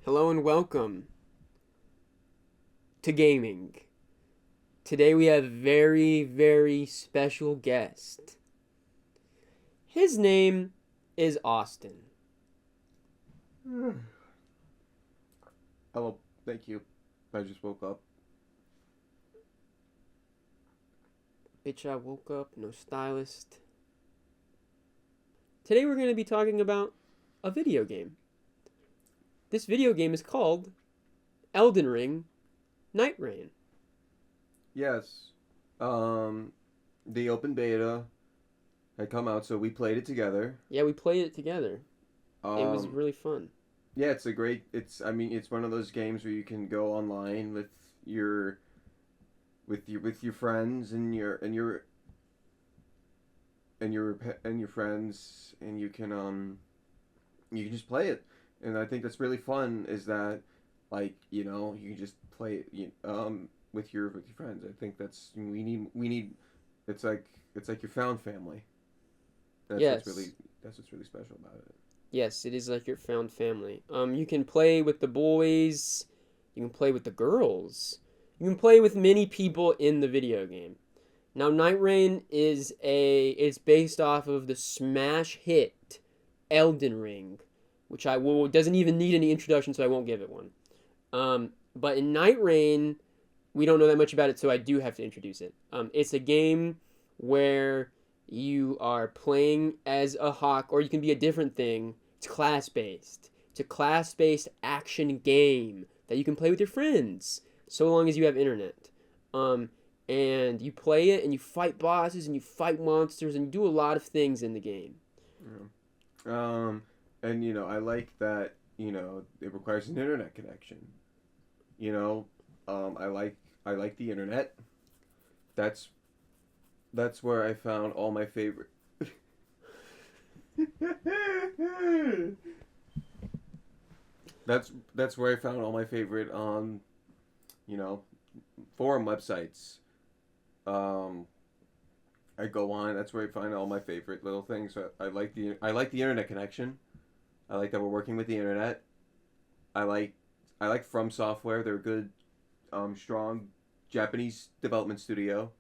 Hello and welcome to gaming. Today we have a very, very special guest. His name is Austin. Hello, thank you. I just woke up. Bitch, I woke up, no stylist. Today we're going to be talking about a video game. This video game is called Elden Ring Nightreign. Yes. The open beta had come out, so we played it together. Yeah, we played it together. It was Um, really fun. yeah, it's one of those games where you can go online with your friends and your friends, and you can just play it. And I think that's really fun. Is that you can just play it with your friends. I think we need. It's like your found family. That's Yes. what's really special about it. Yes, it is like your found family. You can play with the boys, you can play with the girls, you can play with many people in the video game. Now, Nightreign is based off of the smash hit Elden Ring, which doesn't even need any introduction, so I won't give it one. But in Nightreign, we don't know that much about it, so I do have to introduce it. It's a game where you are playing as a hawk, or you can be a different thing. It's class based. It's a class based action game that you can play with your friends, so long as you have internet. And you play it, and you fight bosses, and you fight monsters, and you do a lot of things in the game. And I like that. It requires an internet connection. You know, I like the internet. That's that's where I found all my favorite. that's where I found all my favorite you know forum websites. Um, I go on. That's where I find all my favorite little things. I like the internet connection. I like that we're working with the internet. I like I like FROMSOFTWARE. They're a good, strong Japanese development studio.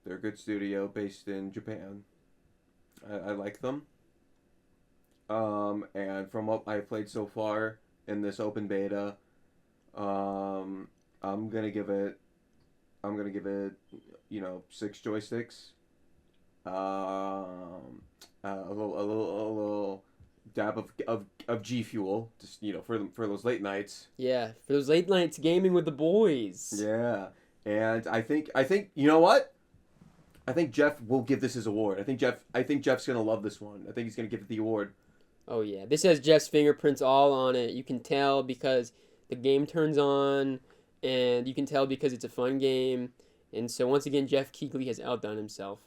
They're a good studio based in Japan. I like them. And from what I've played so far in this open beta, um, I'm gonna give it. I'm gonna give it. 6 joysticks. Um, a little dab of G Fuel, just for those late nights. Yeah, for those late nights gaming with the boys. Yeah, and I think you know what? I think Jeff will give this his award. I think Jeff's gonna love this one. I think he's gonna give it the award. Oh yeah, this has Jeff's fingerprints all on it. You can tell because the game turns on, and you can tell because it's a fun game. And so once again, Jeff Keighley has outdone himself.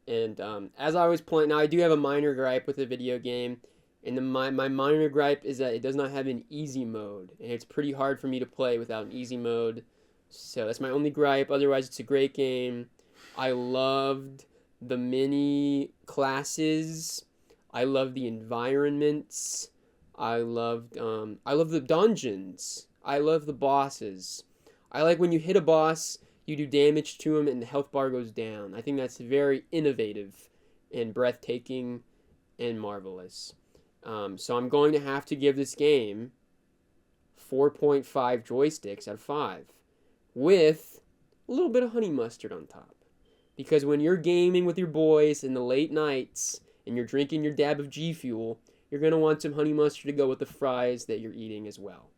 And as I always point, now I do have a minor gripe with the video game, and my minor gripe is that it does not have an easy mode, and it's pretty hard for me to play without an easy mode. So that's my only gripe. Otherwise, it's a great game. I loved the mini classes. I love the environments. I love the dungeons. I love the bosses. I like when you hit a boss, you do damage to him and the health bar goes down. I think that's very innovative and breathtaking and marvelous. So I'm going to have to give this game 4.5 joysticks out of 5 with a little bit of honey mustard on top. Because when you're gaming with your boys in the late nights and you're drinking your dab of G Fuel, you're going to want some honey mustard to go with the fries that you're eating as well.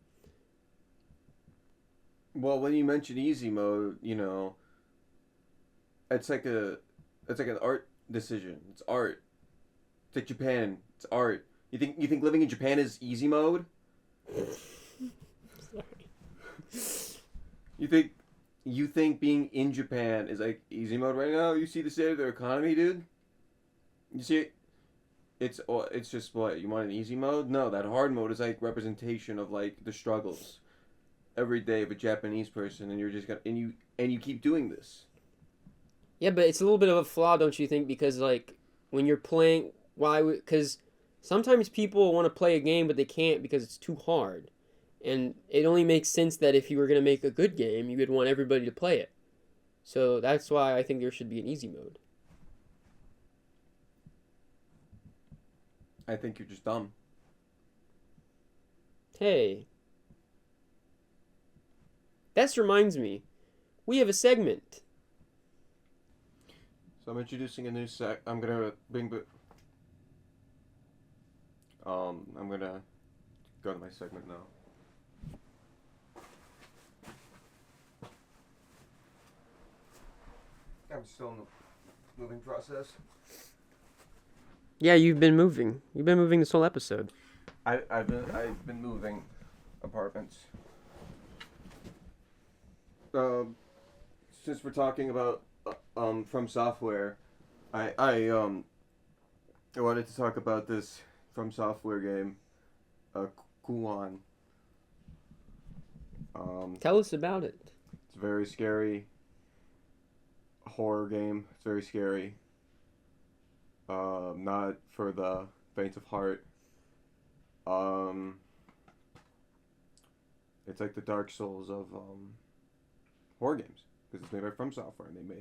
Well, when you mention easy mode, it's like an art decision. It's art. It's like Japan. It's art. You think living in Japan is easy mode? Sorry. You think being in Japan is like easy mode right now? You see the state of their economy, dude? You see it? It's just what you want an easy mode? No, that hard mode is like representation of like the struggles every day of a Japanese person, and you're just gonna and you keep doing this. Yeah, but it's a little bit of a flaw, don't you think? Because like when you're playing, why? Because sometimes people want to play a game, but they can't because it's too hard. And it only makes sense that if you were going to make a good game, you would want everybody to play it. So that's why I think there should be an easy mode. I think you're just dumb. Hey. That reminds me. We have a segment. So I'm introducing a new I'm gonna I'm gonna go to my segment now. I'm still in the moving process. Yeah, you've been moving. You've been moving this whole episode. I've been moving apartments. Since we're talking about From Software, I wanted to talk about this From Software game, Kulan. Tell us about it. It's a very scary horror game. It's very scary. Not for the faint of heart. It's like the Dark Souls of horror games because it's made by From Software, and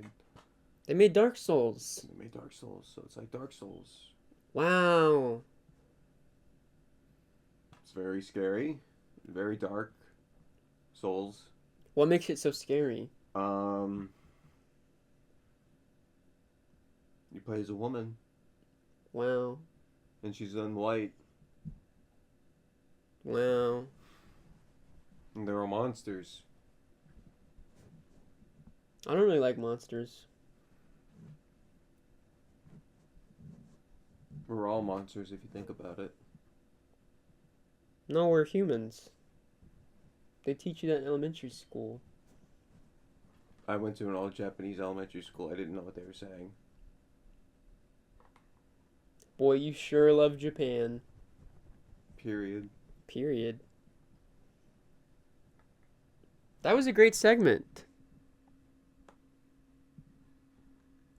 They made Dark Souls. they made Dark Souls, so it's like Dark Souls. Wow. It's very scary, very dark. Souls. What makes it so scary? You play as a woman, Wow. and she's in white, Wow. and there are monsters. I don't really like monsters. We're all monsters if you think about it. No, we're humans. They teach you that in elementary school. I went to an all-Japanese elementary school. I didn't know what they were saying. Boy, you sure love Japan. Period. Period. That was a great segment.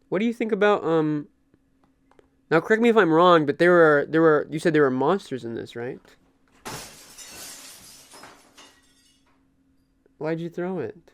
What do you think about now correct me if I'm wrong, but you said there were monsters in this, right? Why'd you throw it?